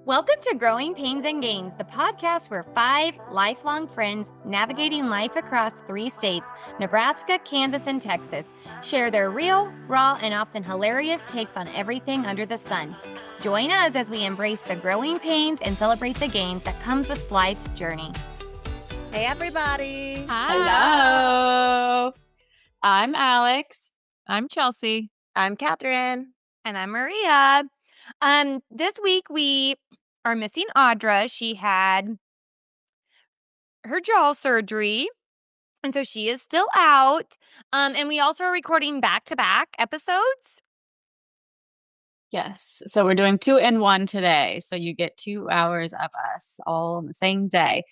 Welcome to Growing Pains and Gains, the podcast where five lifelong friends navigating life across three states, Nebraska, Kansas, and Texas, share their real, raw, and often hilarious takes on everything under the sun. Join us as we embrace the growing pains and celebrate the gains that comes with life's journey. Hey, everybody. Hi. Hello. I'm Alex. I'm Chelsea. I'm Catherine. And I'm Maria. This week we are missing Audra. She had her jaw surgery, and so she is still out. And we also are recording back-to-back episodes. Yes. So we're doing 2 in 1 today. So you get 2 hours of us all on the same day.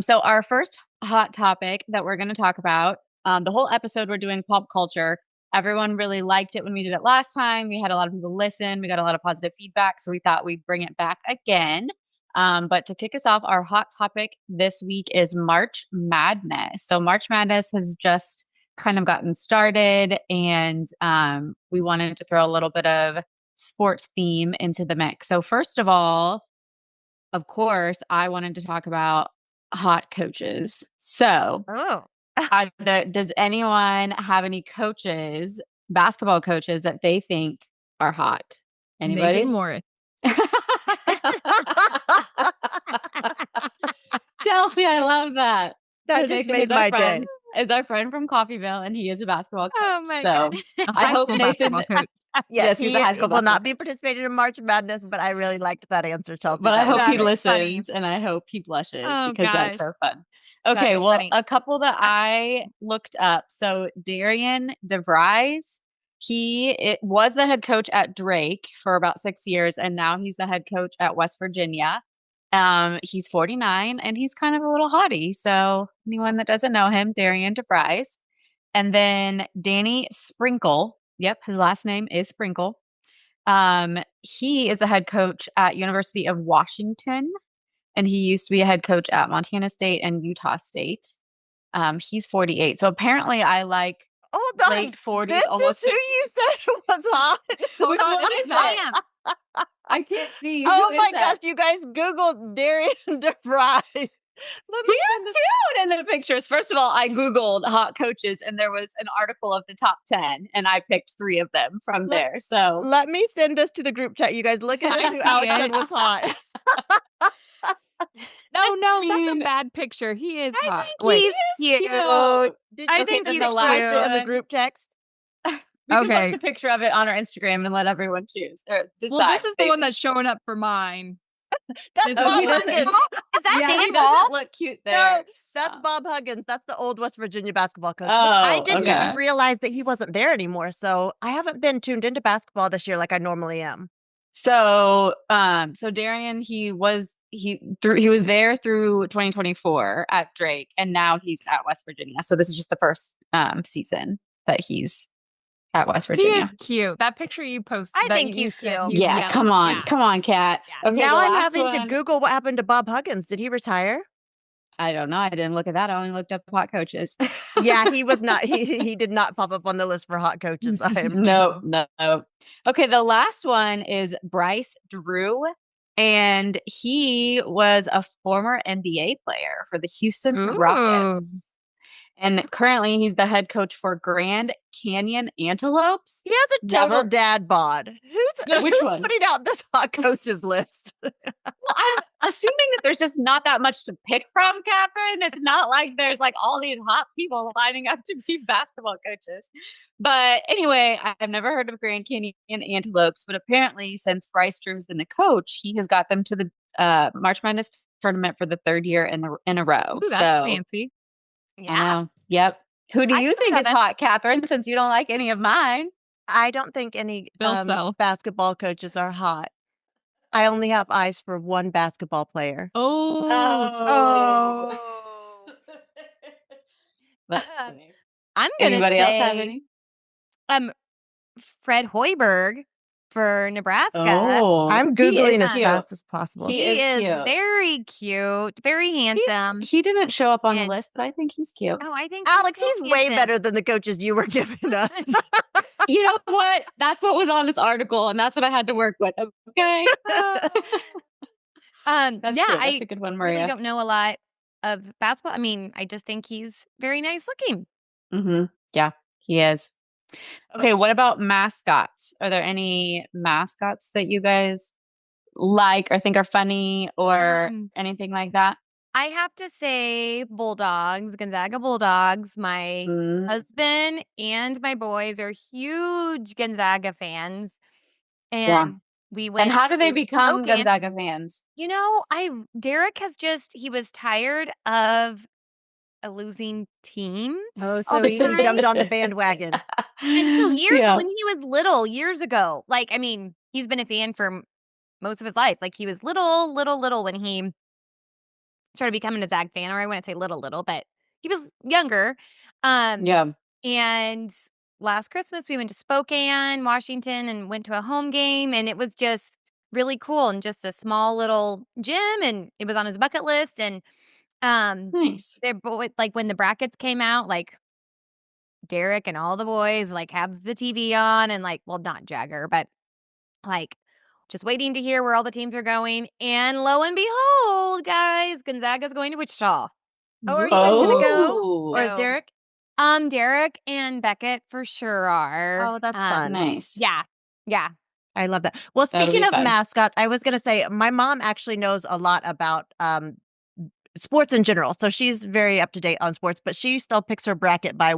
So our first hot topic that we're going to talk about, the whole episode we're doing pop culture. Everyone really liked it when we did it last time. We had a lot of people listen. We got a lot of positive feedback. So we thought we'd bring it back again. But to kick us off, our hot topic this week is March Madness. So March Madness has just kind of gotten started, and we wanted to throw a little bit of sports theme into the mix. So first of all, of course, I wanted to talk about hot coaches. So does anyone have any coaches, basketball coaches, that they think are hot? Anybody? Nathan Morris. Chelsea, I love that. That So just Nathan made is our my friend- day. Is our friend from Coffeyville, and he is a basketball coach. Oh my so God. I hope School Nathan. basketball coach. Yes, he's a high school will not basketball. be participating in March Madness, but I really liked that answer, Chelsea. But I That hope was he That is listens, funny. and I hope he blushes Oh, because that's gosh. so fun. That Okay, is well, funny. a couple that I looked up. So Darian DeVries, it was the head coach at Drake for about 6 years, and now he's the head coach at West Virginia. He's 49, and he's kind of a little hottie. So anyone that doesn't know him, Darian DeVries. And then Danny Sprinkle. Yep, his last name is Sprinkle. He is the head coach at University of Washington, and he used to be a head coach at Montana State and Utah State. He's 48. So apparently I like Hold on. late 40s, This almost is who you said was hot. Hold Which on, one it's is not it? him. I can't see. Oh Who is my that? gosh, you guys Googled Darian DeVries. Let He me is cute in the pictures. First of all, I Googled hot coaches, and there was an article of the top 10, and I picked 3 of them from Let- there. So Let me send this to the group chat. You guys look at this, I who see Alex it. said was hot. No, that's mean, a bad picture. He is hot. He's cute. Did I you think put he's the last cute. in the group text? we can Okay. post a picture of it on our Instagram and let everyone choose or decide. Well, this is the one that's showing up for mine. That's Is Bob he doesn't- Huggins. Is that yeah, he Dan doesn't Ball? look cute No, there. that's Oh. Bob Huggins. That's the old West Virginia basketball coach. Oh, I didn't okay. even realize that he wasn't there anymore. So I haven't been tuned into basketball this year like I normally am. So, so Darian, he was there through 2024 at Drake, and now he's at West Virginia. So this is just the first season that he's at West He Virginia. is cute. That picture you posted. I think he's cute. Yeah, yellow. come on, Yeah. come on, Kat. Yeah. Okay, Now the I'm last having to one- Google what happened to Bob Huggins. Did he retire? I don't know. I didn't look at that. I only looked up hot coaches. Yeah, he was not. He did not pop up on the list for hot coaches. No. Okay, the last one is Bryce Drew, and he was a former NBA player for the Houston Ooh. Rockets. And currently he's the head coach for Grand Canyon Antelopes. He has a total Never- dad bod. Which who's one? putting out this hot coaches list? Well, I'm assuming that there's just not that much to pick from, Catherine. It's not like there's like all these hot people lining up to be basketball coaches. But anyway, I've never heard of Grand Canyon Antelopes, but apparently since Bryce Drew has been the coach, he has got them to the March Madness tournament for the 3rd year in a row. Ooh, that's so, fancy. Yeah. Yep. Who do I you can think go is then. hot, Catherine, since you don't like any of mine? I don't think any Bill Self. basketball coaches are hot. I only have eyes for one basketball player. Oh. That's funny. I'm gonna Anybody else have say, any? Fred Hoiberg for Nebraska. Oh, I'm he Googling is as cute. fast as possible. He He is is cute. very cute, very handsome. He didn't show up on the And- list, but I think he's cute. Oh, I think Alex, so he's way handsome. better than the coaches you were giving us. You know what? That's what was on this article, and that's what I had to work with. Okay. That's yeah, true. That's I a good one, really Maria. don't know a lot of basketball. I mean, I just think he's very nice looking. Yeah, he is. Okay, what about mascots? Are there any mascots that you guys like or think are funny or Um, anything like that? I have to say Bulldogs, Gonzaga Bulldogs. My Mm, husband and my boys are huge Gonzaga fans, yeah. and we And went how do they to become Spokane. Gonzaga fans? I Derek has just he was tired of a losing team Oh, all so the he time. jumped on the bandwagon. And so years Yeah. when he was little, years ago, like, I mean, he's been a fan for most of his life. Like, he was little when he started becoming a Zag fan, or I wouldn't say little, but he was younger. Um, Yeah. and last Christmas we went to Spokane, Washington, and went to a home game, and it was just really cool and just a small little gym, and it was on his bucket list. And Nice. they're both like when the brackets came out, like Derek and all the boys like have the TV on and like, well, not Jagger, but like just waiting to hear where all the teams are going. And lo and behold, guys, Gonzaga's going to Wichita. Oh, are you guys gonna Woo! go? Oh, Or is So, Derek? Derek and Beckett for sure are. Oh, that's fun. nice. Yeah. Yeah. I love that. Well, That'll speaking be of fun. mascots, I was gonna say my mom actually knows a lot about sports in general. So she's very up to date on sports, but she still picks her bracket by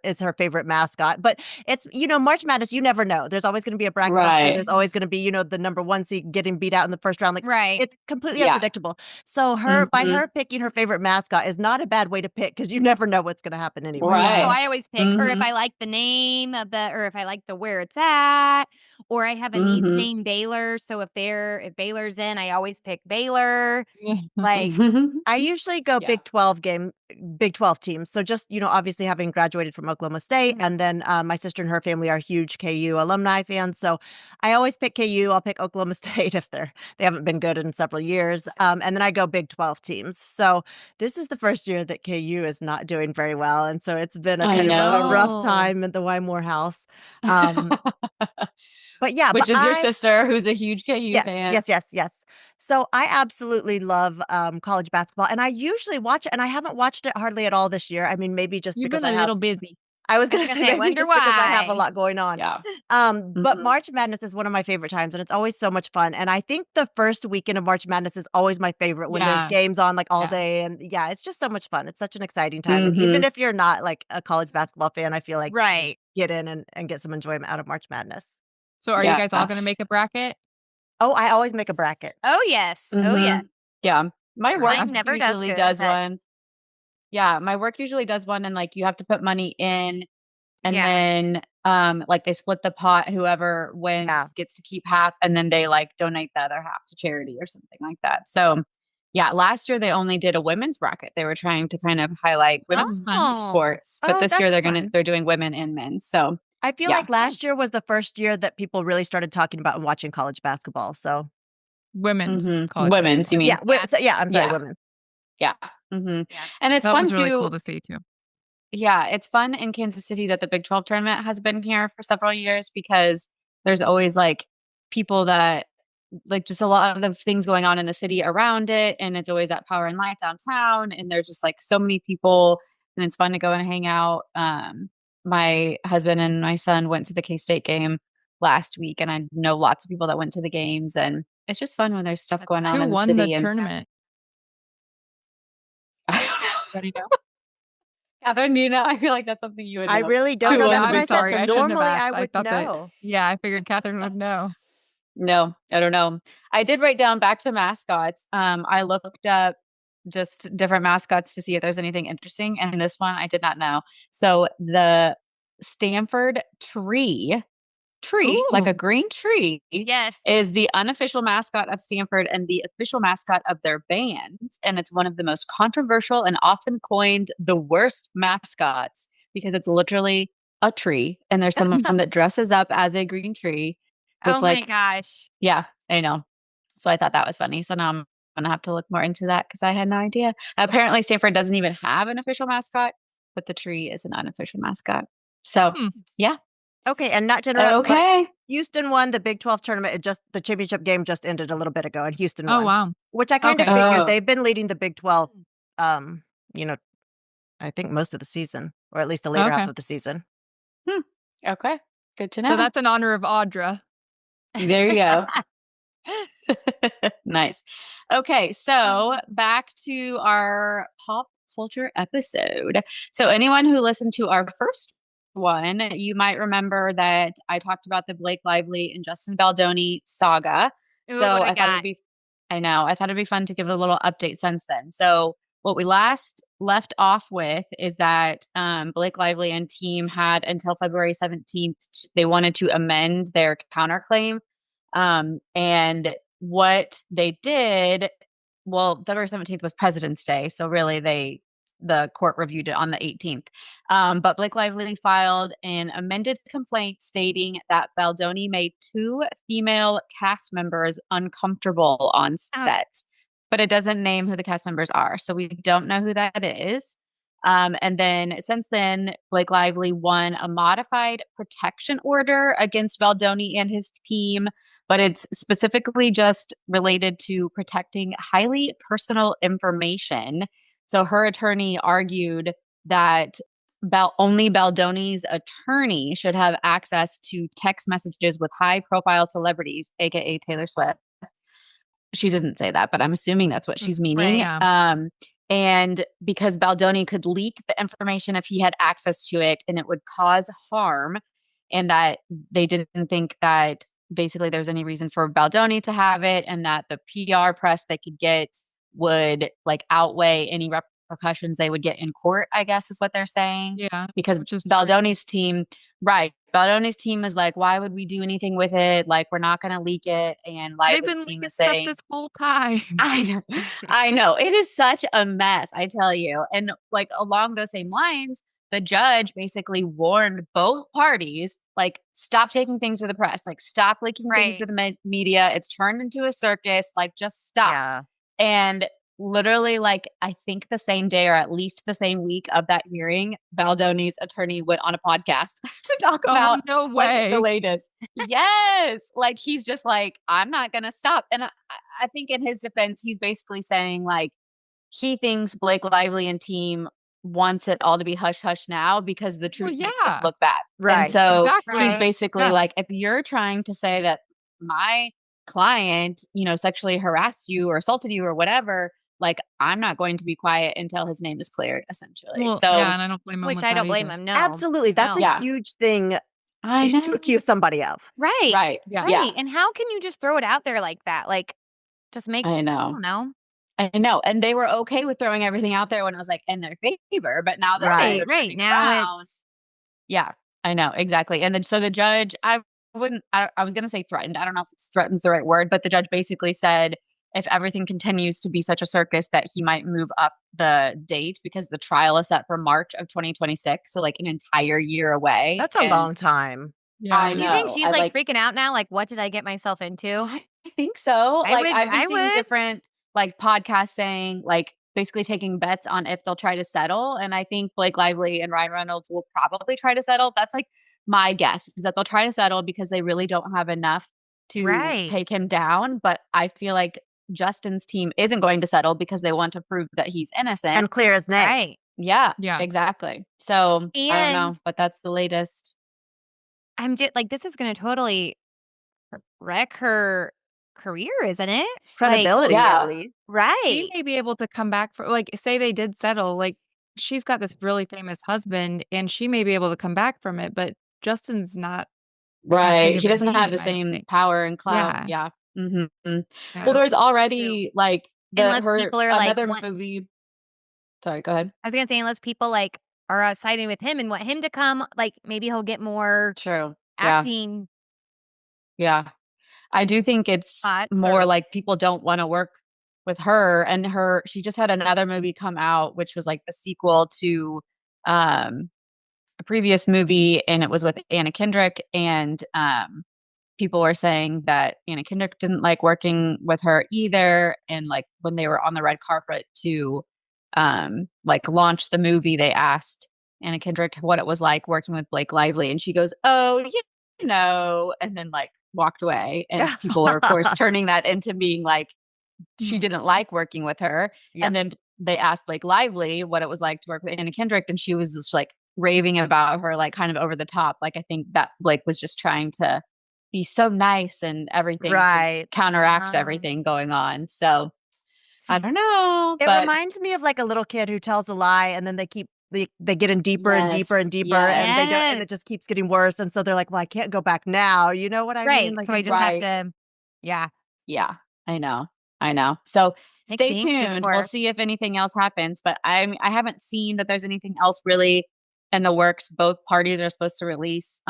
is her favorite mascot. But it's, March Madness, you never know. There's always going to be a bracket buster. Right. There's always going to be, the number one seed getting beat out in the first round. Like, Right. it's completely Yeah. unpredictable. So by her picking her favorite mascot is not a bad way to pick because you never know what's going to happen anyway. Right. So I always pick, or if Mhm. I like the name of or if I like the where it's at, or I have a niece Mhm. named Baylor. So if Baylor's in, I always pick Baylor. Like, I usually go Yeah. Big 12 teams. So just, obviously having graduated from Oklahoma State. Mhm. And then my sister and her family are huge KU alumni fans. So I always pick KU. I'll pick Oklahoma State if they haven't been good in several years. And then I go Big 12 teams. So this is the first year that KU is not doing very well. And so it's been a I kind of a rough know. time at the Wymore house. But yeah, Which but is your sister who's a huge KU fan. Yes. So I absolutely love college basketball, and I usually watch it, and I haven't watched it hardly at all this year. I mean, maybe just You've because been a little busy. I was I going was to gonna say say, I maybe wonder just because I have a why. lot going on. Yeah. But Mhm. March Madness is one of my favorite times, and it's always so much fun. And I think the first weekend of March Madness is always my favorite when there's Yeah. games on like all Yeah. day, and yeah, it's just so much fun. It's such an exciting time, and even if you're not like a college basketball fan, I feel like Right. get in and get some enjoyment out of March Madness. So are you Yeah. guys all gonna make a bracket? Oh, I always make a bracket. Oh, yes. Oh, yes. Mhm. Yeah. My work Mine never does usually good, does but one. Yeah, my work usually does one and like you have to put money in and yeah. then like they split the pot, whoever wins Yeah. gets to keep half and then they like donate the other half to charity or something like that. So yeah, last year they only did a women's bracket. They were trying to kind of highlight women's Oh. sports, but Oh, this year that's fun. they're doing women and men. So I feel Yeah. like last year was the first year that people really started talking about and watching college basketball. So Women's college women's, you basketball. mean? I'm sorry, Yeah. women. Yeah. Yeah. And it's That fun was really too. cool to see too. Yeah, it's fun in Kansas City that the Big 12 tournament has been here for several years because there's always like people that like just a lot of things going on in the city around it. And it's always at Power and Light downtown. And there's just like so many people and it's fun to go and hang out. My husband and my son went to the K-State game last week and I know lots of people that went to the games and it's just fun when there's stuff going on Who in the won city the and tournament? I don't know. Anybody know? Catherine, do you know? I feel like that's something you would know. I really don't Who know. won That's the what I big said. sorry, So I shouldn't have normally asked. I I would thought that know. yeah, I figured Catherine would know. No, I don't know. I did write down back to mascots. I looked up just different mascots to see if there's anything interesting. And this one I did not know. So the Stanford tree, like a Ooh. green tree, Yes. is the unofficial mascot of Stanford and the official mascot of their band. And it's one of the most controversial and often coined the worst mascots because it's literally a tree. And there's someone that dresses up as a green tree with Oh my like, gosh. yeah, I know. So I thought that was funny. So now I'm going to have to look more into that because I had no idea. Apparently, Stanford doesn't even have an official mascot, but the tree is an unofficial mascot. So, Hmm. yeah. Okay, and not to interrupt, but Okay. Houston won the Big 12 tournament. The championship game just ended a little bit ago, and Houston Oh, won, wow. which I kind of Okay. figured. Oh. They've been leading the Big 12, you know, I think most of the season, or at least the later half Okay. of the season. Okay. Good to know. So that's in honor of Audra. There you go. Nice. Okay, so back to our pop culture episode. So anyone who listened to our first one, you might remember that I talked about the Blake Lively and Justin Baldoni saga. Ooh, So what I I thought got. it'd be I know, I thought it'd be fun to give a little update since then. So what we last left off with is that Blake Lively and team had until February 17th. They wanted to amend their counterclaim. And what they did, well, February 17th was President's Day. So really the court reviewed it on the 18th. But Blake Lively filed an amended complaint stating that Baldoni made 2 female cast members uncomfortable on set, but it doesn't name who the cast members are. So we don't know who that is. And then since then, Blake Lively won a modified protection order against Baldoni and his team, but it's specifically just related to protecting highly personal information. So her attorney argued that only Baldoni's attorney should have access to text messages with high-profile celebrities, aka Taylor Swift. She didn't say that, but I'm assuming that's what she's meaning. Right, yeah. And because Baldoni could leak the information if he had access to it and it would cause harm, and that they didn't think that basically there was any reason for Baldoni to have it, and that the PR press they could get would like outweigh any repercussions they would get in court, I guess is what they're saying. Yeah. Because Which is Baldoni's team, right. Baldoni's team is like, why would we do anything with it? Like, we're not going to leak it. And They've Lively's been team leaking is stuff saying, this whole time. I know. I know. It is such a mess, I tell you. And like along those same lines, the judge basically warned both parties, like, stop taking things to the press, like, stop leaking things to the media. It's turned into a circus. Like, just stop. Yeah. And literally, like, I think the same day or at least the same week of that hearing, Baldoni's attorney went on a podcast to talk about no like, way. the latest. Yes. Like, he's just like, I'm not going to stop. And I think in his defense, he's basically saying, like, he thinks Blake Lively and team wants it all to be hush hush now because the truth makes yeah. them look bad. Right. And so Exactly. he's basically Yeah. like, if you're trying to say that my client, you know, sexually harassed you or assaulted you or whatever, like, I'm not going to be quiet until his name is cleared, essentially. Well, so yeah, and I don't blame him. Which with I that don't blame either. him. No. Absolutely. That's No. a Yeah. huge thing I know. to accuse somebody of. Right. Right. Yeah. Right. Yeah. And how can you just throw it out there like that? Like, just make, I I know. don't know. I know. And they were okay with throwing everything out there when it was like in their favor. But now that Right. things are Right. turning Now around, it's, yeah, I know. Exactly. And then so the judge, I was going to say threatened. I don't know if it's threaten's the right word, but the judge basically said if everything continues to be such a circus that he might move up the date because the trial is set for March of 2026. So like an entire year away. That's a And long time. Yeah. I do you think know. she's I, like freaking out now? Like, what did I get myself into? I think so. I Like would- I've been I seeing would. different like podcasts saying like basically taking bets on if they'll try to settle. And I think Blake Lively and Ryan Reynolds will probably try to settle. That's like my guess is that they'll try to settle because they really don't have enough to Right. take him down. But I feel like Justin's team isn't going to settle because they want to prove that he's innocent. And clear as day. Right. yeah, Yeah. exactly. So I don't know, And- but that's the latest. I'm just like, this is going to totally wreck her career, isn't it? Credibility, yeah. at least. Right. She may be able to come back for, like, say they did settle, like, she's got this really famous husband and she may be able to come back from it, but Justin's not. Right. of He a doesn't have team, the I don't same think. power and clout. Yeah. Yeah. Mhm. Yeah. Well, there's already like Unless people are, like, another want- movie. Sorry, go ahead. I was going to say, unless people like are siding with him and want him to come, like maybe he'll get more True. Yeah. acting. Yeah. I do think it's Spots more or- like people don't want to work with her and she just had another movie come out, which was like the sequel to a previous movie, and it was with Anna Kendrick, and people were saying that Anna Kendrick didn't like working with her either. And like when they were on the red carpet to like launch the movie, they asked Anna Kendrick what it was like working with Blake Lively, and she goes, "Oh, you know," and then like walked away. And people are of course turning that into being like she didn't like working with her. Yep. And then they asked Blake Lively what it was like to work with Anna Kendrick, and she was just like raving about her, like kind of over the top. Like I think that Blake was just trying to be so nice and everything Right. to counteract everything going on. So I don't know. It but reminds me of like a little kid who tells a lie and then they get in deeper and deeper Yes, and deeper yes. and they don't, and it just keeps getting worse. And so they're like, well, I can't go back now. You know what I Right. mean? Like, So I it's just Right. have to, yeah. Yeah, I know. So Makes stay me anxious tuned. for We'll her. see if anything else happens. But I haven't seen that there's anything else really in the works. Both parties are supposed to release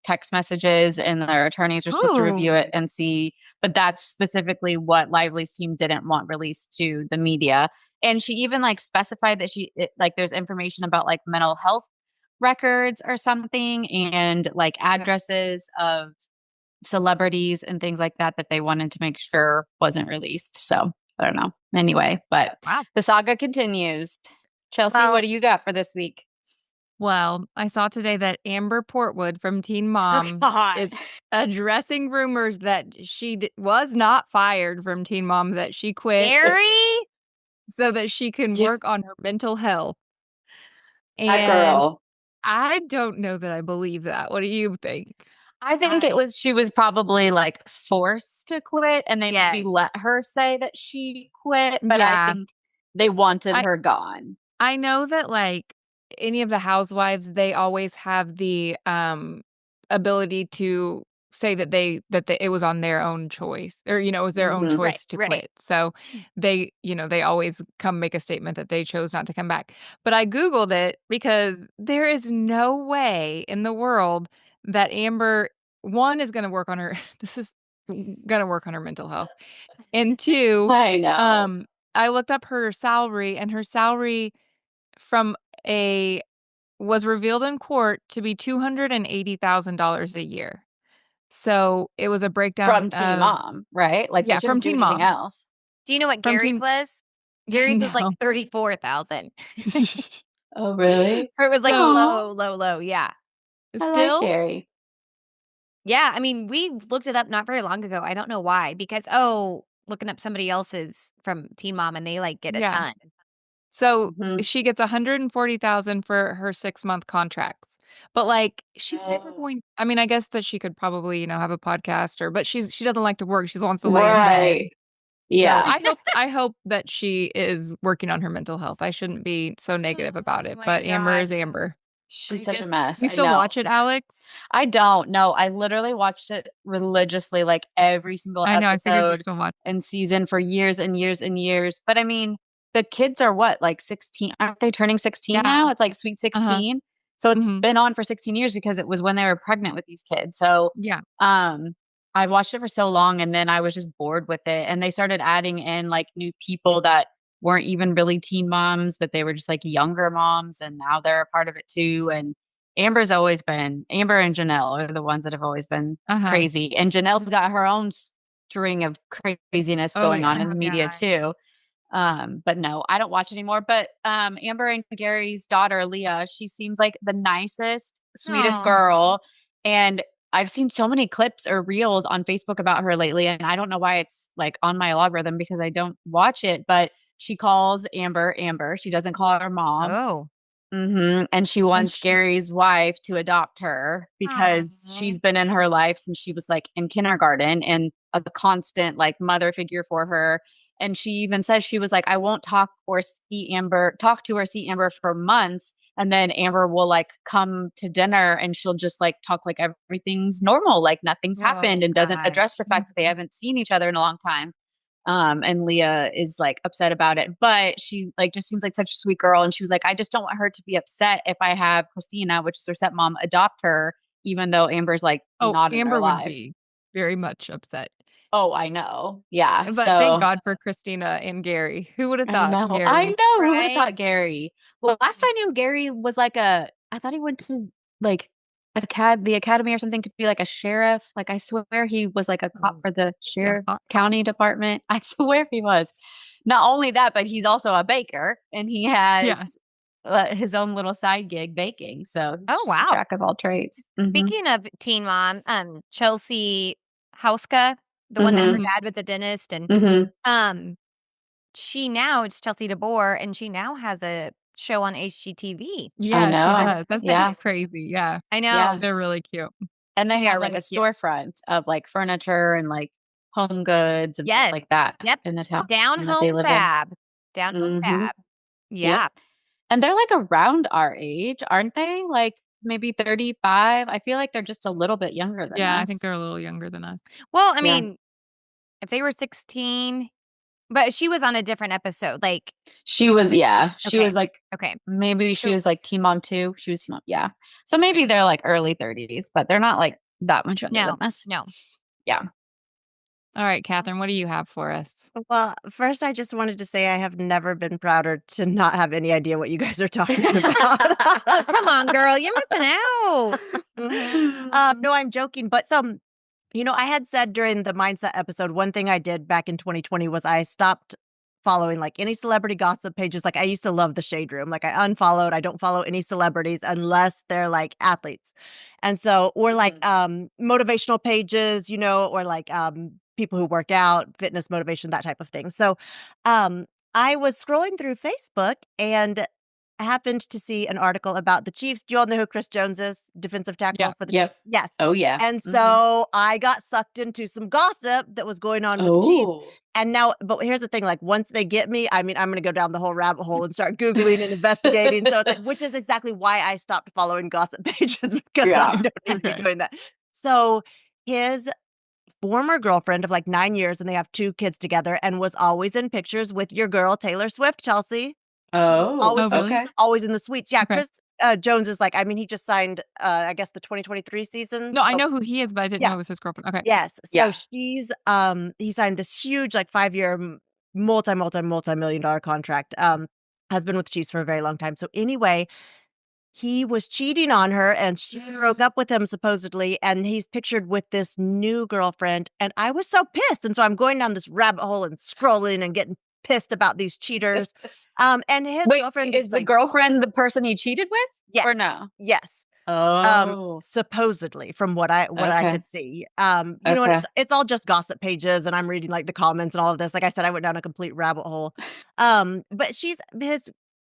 text messages, and their attorneys are supposed to review it and see. But that's specifically what Lively's team didn't want released to the media. And she even like specified that there's information about like mental health records or something, and like addresses of celebrities and things like that they wanted to make sure wasn't released. So I don't know. Anyway, but Wow. the saga continues. Chelsea, Well- what do you got for this week? Well, I saw today that Amber Portwood from Teen Mom God. is addressing rumors that she was not fired from Teen Mom, that she quit Gary? so that she can Yeah. work on her mental health. That And girl. I don't know that I believe that. What do you think? I think she was probably like forced to quit, and they maybe let her say that she quit, but I Yeah. think they wanted her gone. I know that like any of the housewives, they always have the ability to say that it was on their own choice, or it was their own Mhm. choice to Right. quit. So they always come make a statement that they chose not to come back. But I Googled it because there is no way in the world that Amber, one, is going to work on her this is going to work on her mental health. And two, I know. I looked up her salary, and her salary was revealed in court to be $280,000 a year. So it was a breakdown From Teen Mom, right? Like, yeah, they from shouldn't do Teen anything Mom. else. Do you know what From Gary's Teen- was? Gary's was No. like 34,000. Oh, really? Or it was like So- low. Yeah. I Still, like Gary. Yeah. I mean, we looked it up not very long ago. I don't know why. Because, looking up somebody else's from Teen Mom and they like get a Yeah. ton. so Mhm. she gets $140,000 for her 6-month contracts. But like, she's never going. I mean, I guess that she could probably, have a podcast, but she doesn't like to work. She wants to lay in bed. Right. Yeah. So I hope that she is working on her mental health. I shouldn't be so negative about it, my but Amber is gosh. Amber. She's such a mess. You I still know. watch it, Alex? I don't know. I literally watched it religiously, like every single I know. I figured you episode still watch. and season for years and years and years. But I mean, the kids are what, like 16? Aren't they turning 16 Yeah. now? It's like sweet 16. So it's Mhm. been on for 16 years because it was when they were pregnant with these kids. So Yeah. I watched it for so long, and then I was just bored with it. And they started adding in like new people that weren't even really teen moms, but they were just like younger moms, and now they're a part of it too. And Amber and Janelle are the ones that have always been crazy. And Janelle's got her own string of craziness going on in the media too. But no, I don't watch anymore. But Amber and Gary's daughter, Leah, she seems like the nicest, sweetest Aw. girl. And I've seen so many clips or reels on Facebook about her lately. And I don't know why it's like on my algorithm because I don't watch it. But she calls Amber Amber. She doesn't call her mom. Oh. And she wants Gary's wife to adopt her because Aw. she's been in her life since she was like in kindergarten and a constant like mother figure for her. And she even says she was like, I won't talk to or see Amber for months. And then Amber will like come to dinner and she'll just like talk like everything's normal, like nothing's happened, and doesn't address the fact that they haven't seen each other in a long time. And Leah is like upset about it, but she like just seems like such a sweet girl. And she was like, I just don't want her to be upset if I have Christina, which is her stepmom, adopt her, even though Amber's like not in Amber her would life. be very much upset. Oh, I know. Yeah. But so thank God for Christina and Gary. Who would have thought? I know. Gary? I know. Who would have Right? thought Gary? Well, last I knew, Gary was like I thought he went to like the academy or something to be like a sheriff. Like I swear he was like a cop for the sheriff county department. I swear he was. Not only that, but he's also a baker, and he has his own little side gig baking. So Oh, she's a wow. jack of all trades. Mhm. Speaking of Teen Mom, Chelsea Houska, the one that her Mhm. dad was a dentist, and Mhm. it's Chelsea DeBoer, and she now has a show on HGTV. Yeah, she know. does. That's Yeah. crazy. Yeah. I know. Yeah. They're really cute. And they Yeah, have like really a cute. storefront of like furniture and like home goods and Yes. stuff like that. Yep. In the town Down that they Home live Fab. Down Home Mhm. Fab. in. Yeah. Yep. And they're like around our age, aren't they? Like maybe 35. I feel like they're just a little bit younger than Yeah, us. I think they're a little younger than us. Well, I Yeah. mean, if they were 16, but she was on a different episode. Like, She was, yeah. She Okay. was like, okay. maybe she So- was like Teen Mom 2. She was Teen Mom, yeah. So maybe they're like early 30s, but they're not like that much younger No. than us. No. All right, Catherine, what do you have for us? Well, first, I just wanted to say I have never been prouder to not have any idea what you guys are talking about. Come on, girl. You're missing out. No, I'm joking. But I had said during the mindset episode, one thing I did back in 2020 was I stopped following like any celebrity gossip pages. Like I used to love the Shade Room. Like I unfollowed. I don't follow any celebrities unless they're like athletes. And so, or like motivational pages, or like people who work out, fitness motivation, that type of thing. So I was scrolling through Facebook and happened to see an article about the Chiefs. Do you all know who Chris Jones is? Defensive tackle Yeah. for the Yep. Chiefs? Yes. Oh, yeah. And so I got sucked into some gossip that was going on with the Chiefs. And now, but here's the thing, like once they get me, I mean, I'm going to go down the whole rabbit hole and start Googling and investigating. So it's like, which is exactly why I stopped following gossip pages because Yeah. I don't need to be Okay. doing that. So his former girlfriend of like 9 years, and they have 2 kids together, and was always in pictures with your girl, Taylor Swift, Chelsea. Oh, really? okay. Always in the suites. Yeah, Okay. Chris Jones is like, I mean, he just signed, I guess the 2023 season. No, I so- know who he is, but I didn't Yeah. know it was his girlfriend. Okay. Yes. So Yeah. she's he signed this huge like 5-year multi-million-dollar contract. Has been with the Chiefs for a very long time. So anyway, he was cheating on her and she broke up with him supposedly, and he's pictured with this new girlfriend. And I was so pissed. And so I'm going down this rabbit hole and scrolling and getting pissed about these cheaters. And his Wait, girlfriend is the like, girlfriend the person he cheated with? Yes. Or no? yes. Oh. Supposedly from what I Okay. could see. And it's all just gossip pages, and I'm reading like the comments and all of this. Like I said, I went down a complete rabbit hole. But she's his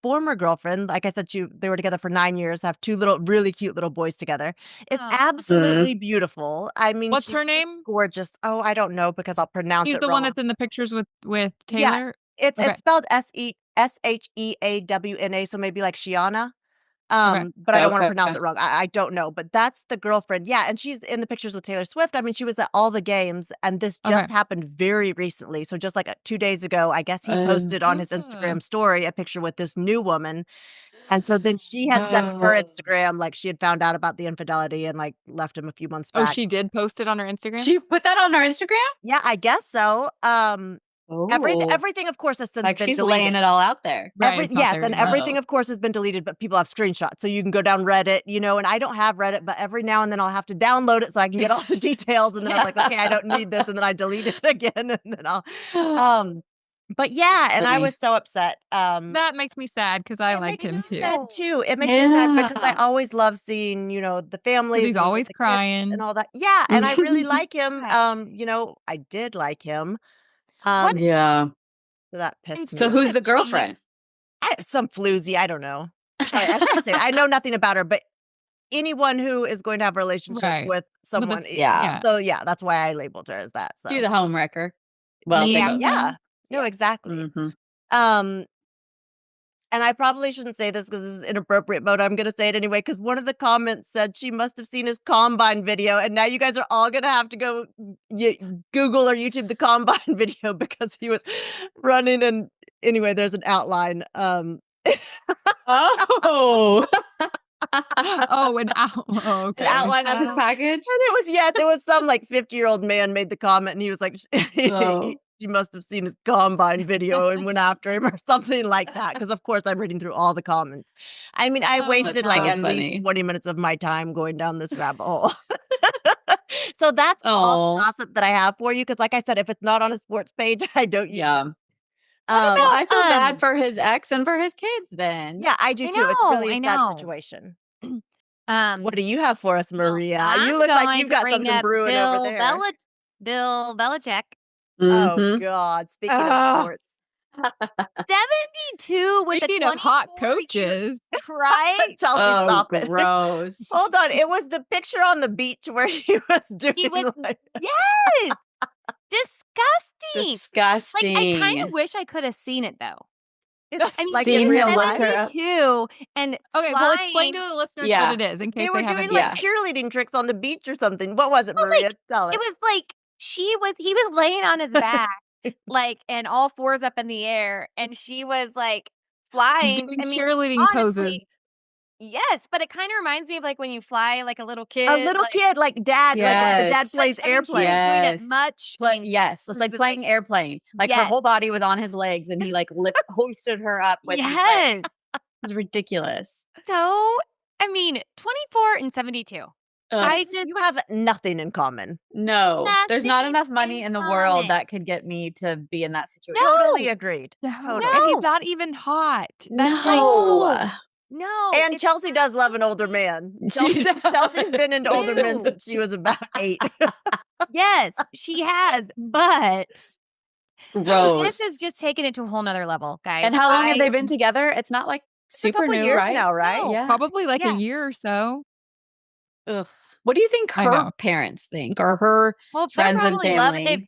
former girlfriend. Like I said, they were together for 9 years, have 2 really cute little boys together. Is Aw. absolutely beautiful. I mean, What's she's her name? gorgeous. Oh, I don't know because I'll pronounce She's it the wrong. one that's in the pictures with Yeah. Taylor. It's Okay. spelled Sheawna, so maybe like Shiana. Okay. But I don't want to Okay. pronounce it wrong. I don't know, but that's the girlfriend. Yeah, and she's in the pictures with Taylor Swift. I mean, she was at all the games, and this just Okay. happened very recently. So just like 2 days ago, I guess he posted on his Ah. Instagram story a picture with this new woman. And so then she had said on her Oh. Instagram, like she had found out about the infidelity and like left him a few months Oh, back. she did post it on her Instagram? She put that on her Instagram? Yeah, I guess so. Everything, of course, has since Like been she's deleted. laying it all out there. Right, it's not Yes, there and anymore. everything, Oh. of course, has been deleted, but people have screenshots. So you can go down Reddit, and I don't have Reddit, but every now and then I'll have to download it so I can get all the details. And then I'm like, okay, I don't need this. And then I delete it again. And then I'll, but yeah, and I Funny. was so upset. That makes me sad because I It liked makes him me too. sad too. It makes me sad because I Yeah. always love seeing, the families. he's and always the kids crying. and all that. Yeah, and I really like him. I did like him. Yeah. So that pissed So me. who's the girlfriend? Some floozy, I don't know. Sorry, I shouldn't say. I know nothing about her, but anyone who is going to have a relationship Right. with someone, Yeah. Yeah. So yeah, that's why I labeled her as that. So She's a home wrecker. Well, they Yeah. both yeah, no, exactly. Mhm. And I probably shouldn't say this because this is inappropriate, but I'm going to say it anyway because one of the comments said she must have seen his Combine video, and now you guys are all going to have to go Google or YouTube the Combine video because he was running. And anyway, there's an outline. Oh. Oh, okay. An outline of this package? And it was some like 50-year-old man made the comment, and he was like, Oh. she must have seen his Combine video and went after him or something like that. Because of course I'm reading through all the comments. I mean, I Oh, wasted that's like so at funny. least 20 minutes of my time going down this rabbit hole. So that's all the Oh. gossip that I have for you. Because like I said, if it's not on a sports page, I don't use it. Yeah. I feel um, bad for his ex and for his kids then. Yeah, I do I too. It's really know, a I sad know. situation. Um, What do you have for us, well, Maria? I'm You look like going you've to got bring something up brewing over there. Bill Belichick. Oh Mhm. God! Speaking of Ugh. sports, 72 with Speaking a of hot 24 coaches, right? Chelsea, Oh, stop it. gross. Hold on, it was the picture on the beach where he was doing. He was like, yes, disgusting. Disgusting. Like I kind of wish I could have seen it though. it's I mean, like Seen in real him life. lift her up. 72 and okay, well, explain flying. to the listeners Yeah. what it is in case They were doing haven't. like Yeah. cheerleading tricks on the beach or something. What was it, Well, Maria? like, Tell It us. was like he was laying on his back, like, and all fours up in the air, and she was like flying. Doing I mean, cheerleading poses. honestly, yes, but it kind of reminds me of like when you fly like a little kid. A little like, kid, like dad, like the dad Yes. plays I mean, she was airplane. doing it Yes. much. I mean, Yes, it's she like was, playing airplane. Like her Yes. whole body was on his legs, and he like hoisted her up with his legs. yes. It was ridiculous. So, I mean, 24 and 72. I just You have nothing in common. No, there's not Nothing enough money in in the common. world that could get me to be in that situation. Totally agreed. No, Totally. and he's No. not even hot. That's No. no. And it's Chelsea does love an older absolutely- man. She Chelsea's been into older men Ew. since she was about 8. Yes, she has, but Gross. this has just taken it to a whole nother level, guys. And how long have they I- been together? It's not like a super couple new, years right? now, right? No. Yeah. probably like Yeah. a year or so. Ugh. What do you think I her know. parents think, or her Well, they're friends and probably love- family? if-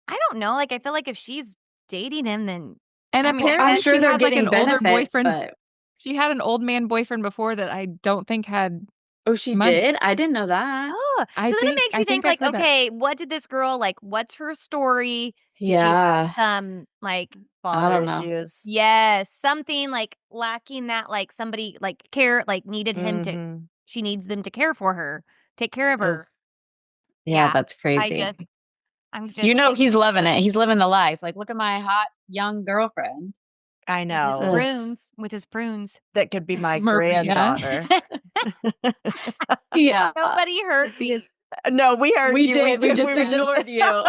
I don't know. Like, I feel like if she's dating him, then And I mean, apparently I'm sure she they're had like getting an older benefits, boyfriend. but She had an old man boyfriend before that I don't think had. oh, she money. did. I didn't know that. oh, I so then it think- makes I you think think I've like, heard that. okay, what did this girl like? What's her story? Did she Yeah. have some like Father don't know. issues. yes, something like lacking that like somebody like care like needed him to. Mhm. She needs them to care for her, take care of Ugh. her. Yeah, Yeah, that's crazy. I'm just You know, like, he's loving it. He's living the life. Like, look at my hot young girlfriend. I with his know. Ugh. prunes with his prunes. That could be my Maria. granddaughter. Yeah. Nobody heard me. No, we heard We you. did. We did. just were ignored you.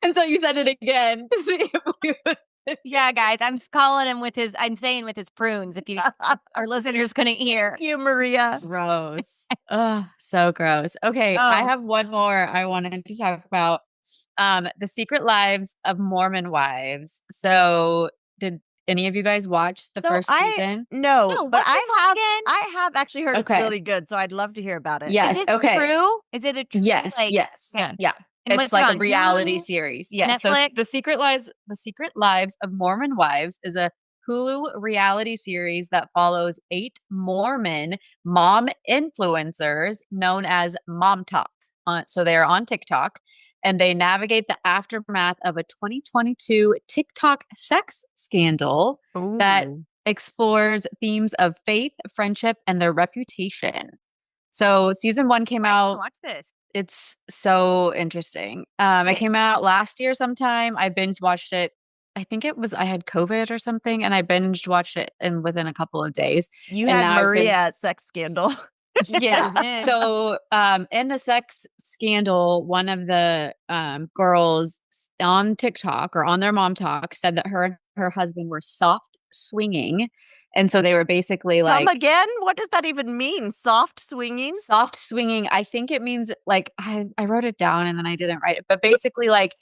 And so you said it again to see if we would. Yeah, guys, I'm calling him with his. I'm saying with his prunes. If you our listeners couldn't hear. Thank you, Maria. Gross. Oh, so gross. Okay, I Oh. have one more I wanted to talk about. The Secret Lives of Mormon Wives. So, did any of you guys watch the So first season? No, No, but what's this one again? I have actually heard Okay. it's really good, so I'd love to hear about it. Yes. Is this okay. true? Is it a true? Yes. Like, yes. okay. Yeah. And what's It's like it a on, reality Hulu? series. Yes. So Netflix? The Secret Lives of Mormon Wives is a Hulu reality series that follows 8 Mormon mom influencers known as Mom Talk. So they're on TikTok and they navigate the aftermath of a 2022 TikTok sex scandal that Ooh. explores themes of faith, friendship, and their reputation. So season 1 came I have to out. watch this. It's so interesting. It came out last year sometime. I binge watched it. I think I had COVID or something, and I binge watched it within a couple of days. You And had now I've been- Maria at sex scandal. Yeah. did. So, in the sex scandal, one of the girls on TikTok or on their Mom Talk said that her and her husband were soft swinging, and so they were basically like Come again? What does that even mean? Soft swinging? soft swinging. I think it means like I wrote it down and then I didn't write it, but basically like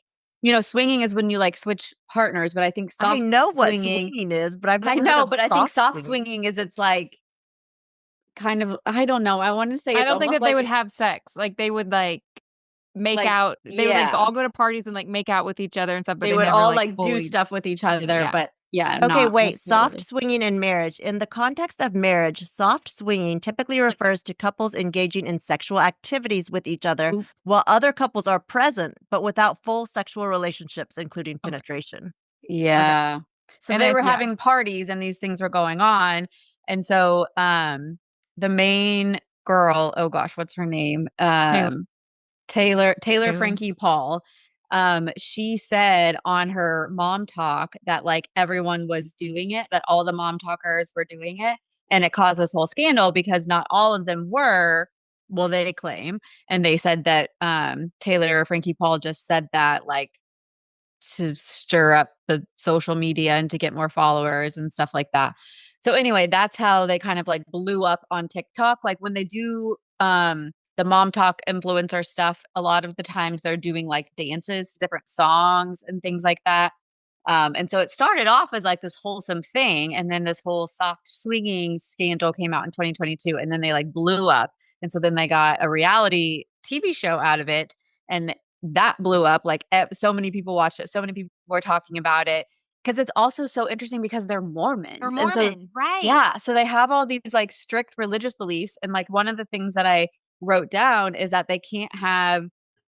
swinging is when you like switch partners. But I think soft I know what swinging. swinging is, but I've I never heard know, of but I think soft swinging. swinging is it's like kind of I don't know. I want to say I it's don't think almost that they like- would have sex. Like they would like make Like, out. They would like yeah. all go to parties and like make out with each other and stuff. But they they would never, all like do fully- stuff with each other, Yeah. but yeah. Okay, not wait. necessarily. Soft swinging in marriage. In the context of marriage, soft swinging typically refers to couples engaging in sexual activities with each other Oops. while other couples are present, but without full sexual relationships, including penetration. Yeah. So And they then- were yeah. having parties and these things were going on. And so the main girl, oh gosh, what's her name? Taylor Frankie Paul. She said on her Mom Talk that like everyone was doing it, that all the Mom Talkers were doing it. And it caused this whole scandal because not all of them were, well, they claim. And they said that Taylor Frankie Paul just said that like to stir up the social media and to get more followers and stuff like that. So anyway, that's how they kind of like blew up on TikTok. Like when they do the mom talk influencer stuff, a lot of the times they're doing like dances to different songs and things like that. And so it started off as like this wholesome thing, and then this whole soft swinging scandal came out in 2022, and then they like blew up. And so then they got a reality TV show out of it, and that blew up. Like so many people watched it, so many people were talking about it, because it's also so interesting because they're Mormons. Or And so Mormon, right? yeah, so they have all these like strict religious beliefs, and like one of the things that I wrote down is that they can't have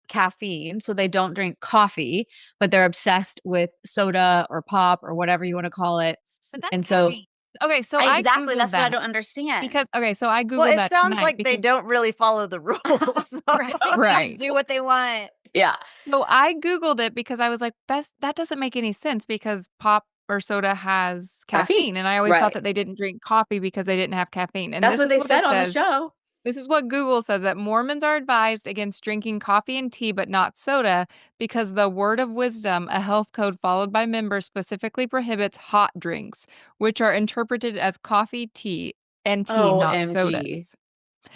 caffeine, so they don't drink coffee, but they're obsessed with soda or pop or whatever you want to call it. But that's And so caffeine. Okay, so I exactly, Googled that's what I that don't understand. because so I Googled Well, it that sounds tonight like they because don't really follow the rules. Right. Right. Do what they want. yeah, So I Googled it because I was like, that doesn't make any sense because pop or soda has caffeine. And I always thought Right. that they didn't drink coffee because they didn't have caffeine. And that's this what is they what said it on the says. show. This is what Google says, that Mormons are advised against drinking coffee and tea, but not soda, because the word of wisdom, a health code followed by members, specifically prohibits hot drinks, which are interpreted as coffee, tea, and tea, not OMG. sodas.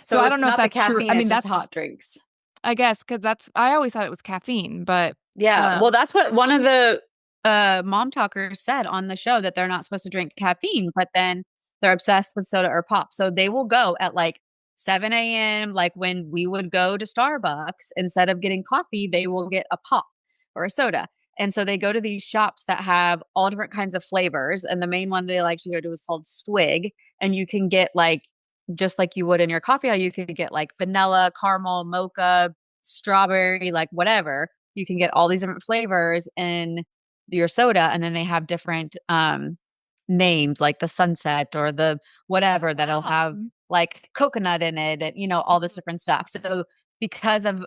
So I don't it's know if not the that's true. caffeine, I it's mean, just that's hot drinks. I guess because I always thought it was caffeine, but Yeah. Well, that's what one of the mom talkers said on the show, that they're not supposed to drink caffeine, but then they're obsessed with soda or pop. So they will go at like 7 a.m. Like when we would go to Starbucks, instead of getting coffee, they will get a pop or a soda. And so they go to these shops that have all different kinds of flavors. And the main one they like to go to is called Swig. And you can get like, just like you would in your coffee, how you could get like vanilla, caramel, mocha, strawberry, like whatever. You can get all these different flavors in your soda, and then they have different names like the sunset or the whatever that'll have like coconut in it, and all this different stuff. So because of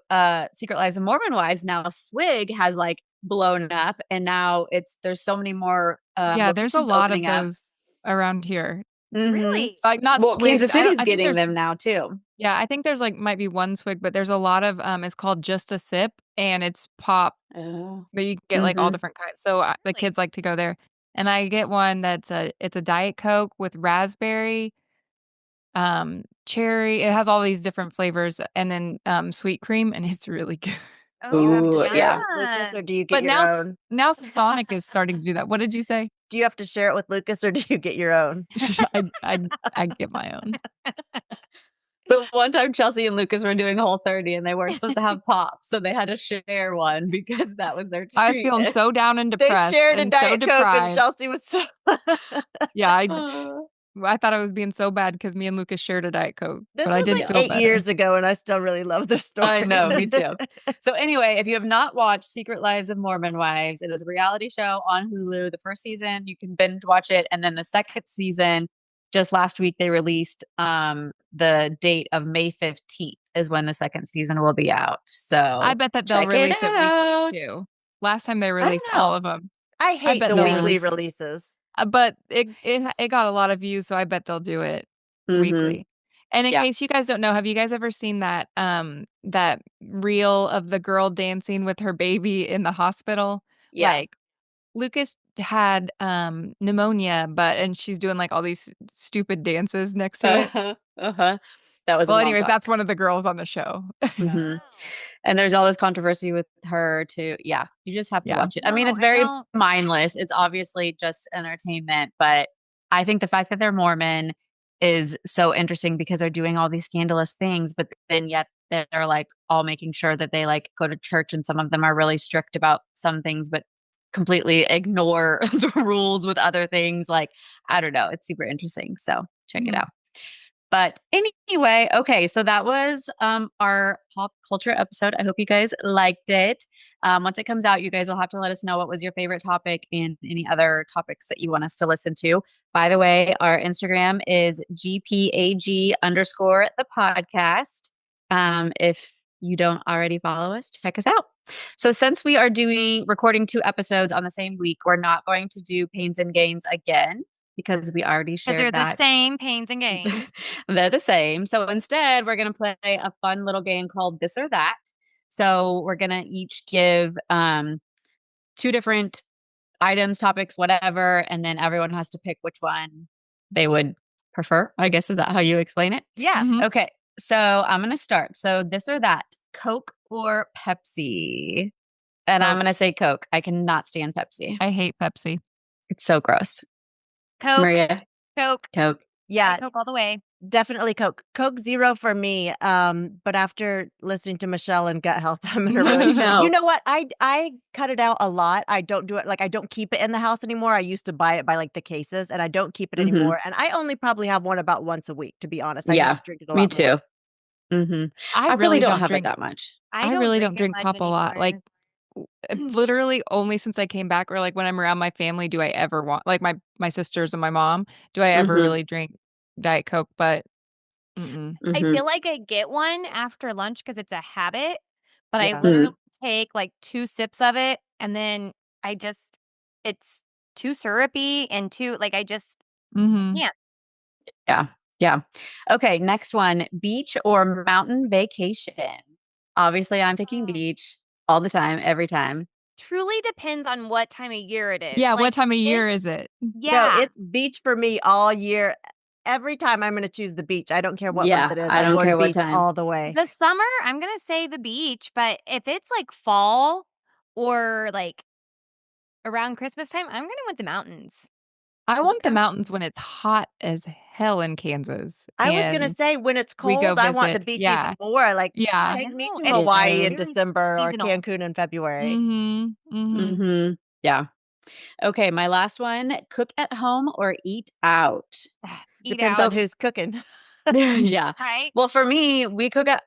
Secret Lives of Mormon Wives, now Swig has like blown up, and now there's so many more yeah, there's a locations lot of opening up. those around here. Mhm. Really? Like not Well, Swig. Kansas I City's think getting there's them now too. Yeah, I think there's like might be one Swig, but there's a lot of it's called Just a Sip, and it's pop. Oh. But you get like all Mhm. different kinds. So the kids like to go there, and I get one it's a Diet Coke with raspberry, cherry. It has all these different flavors, and then sweet cream, and it's really good. Do you have to Ooh, share yeah. it with Lucas, or do you get But your now own? now Sonic is starting to do that. What did you say? Do you have to share it with Lucas, or do you get your own? I get my own. So one time Chelsea and Lucas were doing Whole30, and they weren't supposed to have pop, so they had to share one because that was their treat. I was feeling so down and They depressed shared a and so Diet Coke, and deprived. Chelsea was so. Yeah, I thought I was being so bad because me and Lucas shared a Diet Coke, This but I was did like feel 8 better. years ago, and I still really love the story. I know, me too. So anyway, if you have not watched Secret Lives of Mormon Wives, it is a reality show on Hulu. The first season, you can binge watch it, and then the second season, just last week they released the date of May 15th is when the second season will be out. So I bet that they'll check it release it out. weekly too. Last time they don't released know. all of them, I hate bet the they'll weekly release- releases. but it got a lot of views, so I bet they'll do it Mhm. weekly. And in Yeah. case you guys don't know, have you guys ever seen that reel of the girl dancing with her baby in the hospital? Yeah. Like Lucas had pneumonia, and she's doing like all these stupid dances next to it. Uh-huh. Uh-huh. That was a Well, mom anyways, talk. that's one of the girls on the show. Mhm. And there's all this controversy with her too. Yeah, you just have to Yeah. watch it. I mean, No, it's I very don't- mindless. It's obviously just entertainment, but I think the fact that they're Mormon is so interesting because they're doing all these scandalous things, but then yet they're like all making sure that they like go to church, and some of them are really strict about some things, but completely ignore the rules with other things. Like, I don't know. It's super interesting. So check it Mhm. out. But anyway, okay, so that was our pop culture episode. I hope you guys liked it. Once it comes out, you guys will have to let us know what was your favorite topic and any other topics that you want us to listen to. By the way, our Instagram is GPAG _ the podcast. If you don't already follow us, check us out. So since we are recording 2 episodes on the same week, we're not going to do Pains and Gains again, because we already Because shared they're that. the same pains and gains. They're the same. So instead, we're going to play a fun little game called This or That. So we're going to each give two different items, topics, whatever, and then everyone has to pick which one they would prefer. I guess, is that how you explain it? Yeah. Mhm. Okay, so I'm gonna start. So this or that, Coke or Pepsi? And I'm Coke. gonna say Coke. I cannot stand Pepsi. I hate Pepsi. It's so gross. Coke, Maria, Coke, Coke. Yeah, Coke all the way. definitely Coke. Coke Zero for me. But after listening to Michelle and gut health, I'm gonna really. No. You know what? I cut it out a lot. I don't do it like I don't keep it in the house anymore. I used to buy it by like the cases, and I don't keep it Mhm. anymore. And I only probably have one about once a week, to be honest. I Yeah, just drink it a me lot more. too. Mm-hmm. I I really don't have drink. it that much. I really don't it drink much pop a lot. Like anymore. literally only since I came back, or like when I'm around my family, do I ever want like my sisters and my mom. Do I ever Mhm. really drink Diet Coke? But I Mhm. feel like I get one after lunch because it's a habit, but I Yeah. literally take like 2 sips of it and then it's too syrupy and too like I just mhm. can't. Yeah. Okay, next one, beach or mountain vacation? Obviously, I'm picking beach all the time, every time. Truly depends on what time of year it is. Yeah, Like, what time of year it's- is it? Yeah. No, it's beach for me all year. Every time I'm gonna choose the beach. I don't care what Yeah, month it is. I I'm don't going care what beach time. all the way. The summer, I'm gonna say the beach, but if it's like fall or like around Christmas time, I'm gonna want the mountains. I want the Okay. mountains when it's hot as hell in Kansas. I was gonna and say when it's we go cold, I want the visit. beach Yeah. even more. Like Yeah. take me No, to it's Hawaii in very December or seasonal. Cancun in February. Mhm. Mhm. Mm-hmm. Yeah. Okay, my last one, cook at home or eat out? Eat Depends out, on who's cooking. Yeah. right? Well, for me, we cook at,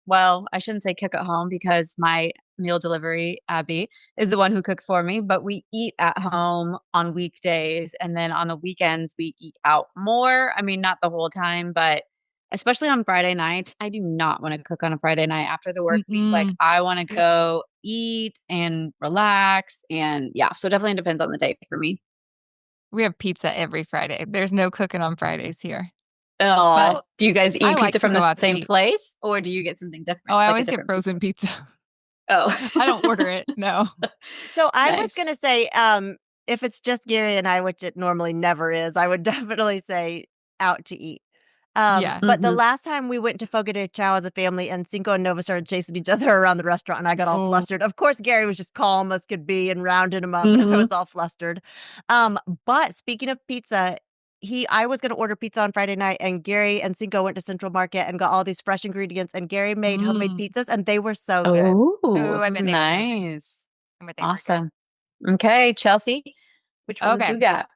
well, I shouldn't say cook at home because my meal delivery, Abby, is the one who cooks for me, but we eat at home on weekdays. And then on the weekends, we eat out more. I mean, not the whole time, but especially on Friday nights, I do not want to cook on a Friday night after the work week. Like, Mm-mm. I want to go eat and relax. And yeah, so definitely depends on the day for me. We have pizza every Friday. There's no cooking on Fridays here. Oh, But do you guys I eat like pizza to from go the out to same eat. place or do you get something different? Oh, I like a always get different frozen pizza? pizza. Oh, I don't order it. No. So I was Nice. gonna say, if it's just Gary and I, which it normally never is, I would definitely say out to eat. Yeah. But the Mhm. last time we went to Fogo de Chao as a family and Cinco and Nova started chasing each other around the restaurant and I got all Oh. flustered. Of course, Gary was just calm as could be and rounded him up, but I Mhm. was all flustered. But speaking of pizza, I was gonna order pizza on Friday night and Gary and Cinco went to Central Market and got all these fresh ingredients and Gary made homemade Mm. pizzas and they were so good. Oh, I bet they were good. nice. I bet they were good. Awesome. Okay, Chelsea, which ones Okay. you got?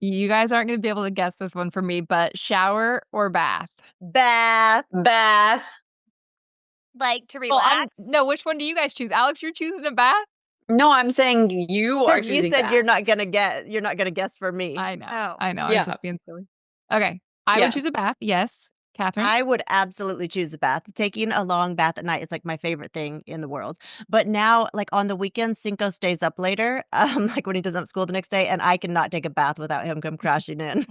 You guys aren't going to be able to guess this one for me, but shower or bath? Bath. Bath. Like to Well, relax. no, which one do you guys choose? Alex, you're choosing a bath? No, I'm saying you are Because you choosing said bath. you're not gonna guess for me. I know. Oh. I know. I Yeah. was just being silly. Okay. I Yeah. would choose a bath. Yes. Catherine? I would absolutely choose a bath. Taking a long bath at night is like my favorite thing in the world. But now, like on the weekends, Cinco stays up later, like when he doesn't have school the next day, and I cannot take a bath without him come crashing in.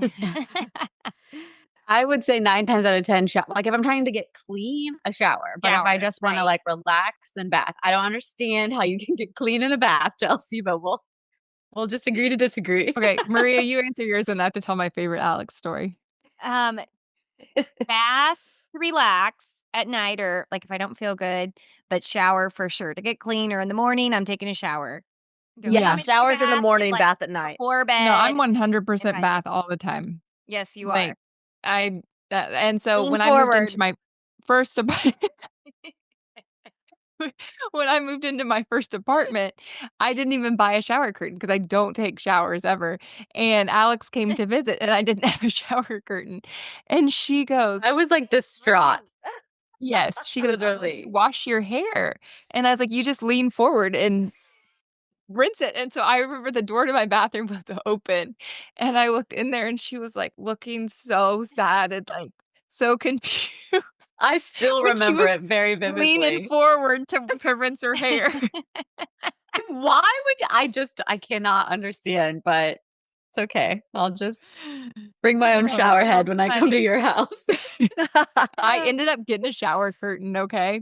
I would say 9 times out of 10, like if I'm trying to get clean, a shower. But if I Shower, just want to right. like relax, then bath. I don't understand how you can get clean in a bath, Chelsea, but we'll just agree to disagree. Okay. Maria, you answer yours and I have to tell my favorite Alex story. bath to relax at night or like if I don't feel good, but shower for sure. To get clean or in the morning, I'm taking a shower. Don't Yeah, come into showers in the bath, morning, like, bath at night. before bed. No, I'm if 100% I- bath all the time. Yes, you Like, are. and so Lean when I moved forward. into my first apartment, when I moved into my first apartment, I didn't even buy a shower curtain because I don't take showers ever. And Alex came to visit and I didn't have a shower curtain. And she goes, I was like distraught. yes, she goes, Literally. wash your hair. And I was like, you just lean forward and rinse it. And so I remember the door to my bathroom was open and I looked in there and she was like looking so sad and like so confused. I still When she remember was it very Leaning vividly. forward to rinse her hair. Why would you? I cannot understand, but it's okay. I'll just bring my own Oh, shower so head when I come to funny. your house. I ended up getting a shower curtain, okay?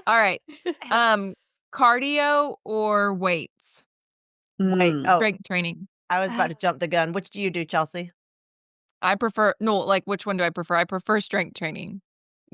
All right. Cardio or weights? Wait, Mm. oh, Strength training. I was about to jump the gun. Which do you do, Chelsea? Which one do I prefer? I prefer strength training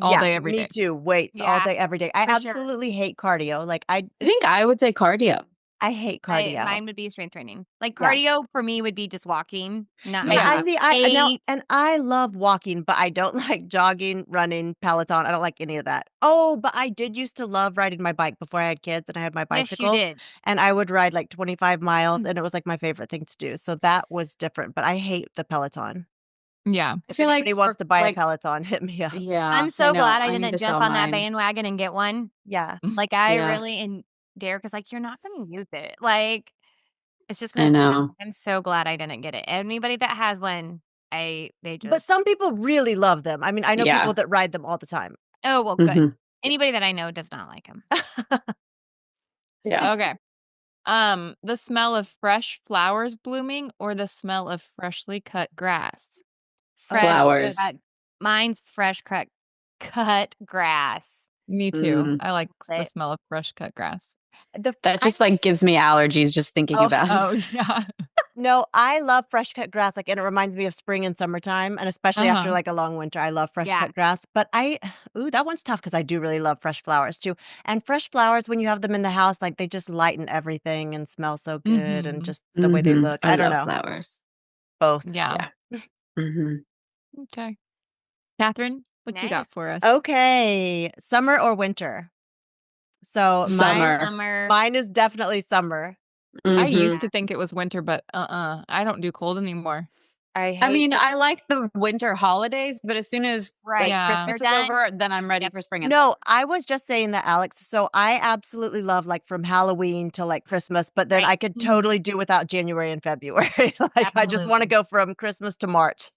all Yeah, day, every me day. too. Weights all Yeah, day, every day. I for sure. absolutely hate cardio. Like I think I would say cardio. I hate cardio. Mine would be strength training. Like Yeah. cardio for me would be just walking. Not Yeah, I Yeah. see. I know, hate. and I love walking, but I don't like jogging, running, Peloton. I don't like any of that. Oh, but I did used to love riding my bike before I had kids and I had my Yes, you bicycle. did. And I would ride like 25 miles, and it was like my favorite thing to do. So that was different. But I hate the Peloton. Yeah. I If feel like anybody wants for, to buy a like, Peloton, hit me up. yeah, I'm I so know. glad I need didn't to jump sell on that mine. bandwagon and get one. Yeah. Like I Yeah. really and Derek was like, "You're not going to use it." Like it's just I going to. know. I'm so glad I didn't get it. Anybody that has one, they just. But some people really love them. I mean, I know Yeah. people that ride them all the time. Oh well, good. Mhm. Anybody that I know does not like them. Yeah. Okay. The smell of fresh flowers blooming or the smell of freshly cut grass? Flowers. Mine's fresh cut grass. Me too. I like the But- smell of fresh cut grass. That just like gives me allergies just thinking Oh, about it. Oh, yeah. No, I love fresh cut grass, like, and it reminds me of spring and summertime, and especially after, Uh-huh. like, a long winter, I love fresh Yeah. cut grass, but that one's tough because I do really love fresh flowers too, and fresh flowers, when you have them in the house, like, they just lighten everything and smell so good and Mhm. just the way they Mhm. look. I don't love know. flowers. Both. Yeah. Hmm. Okay. Catherine, what you got Nice. for us? Okay, summer or winter? So Summer. mine is definitely summer. I Mhm. used to think it was winter, but I don't do cold anymore. I hate I mean, I like the winter holidays, but as soon as Right. Yeah. Christmas is They're done. over, then I'm ready for spring and No, I was just saying that, Alex. So I absolutely love like from Halloween to like Christmas, but then Right. I could Mhm. totally do without January and February. Like I just want to Absolutely. go from Christmas to March.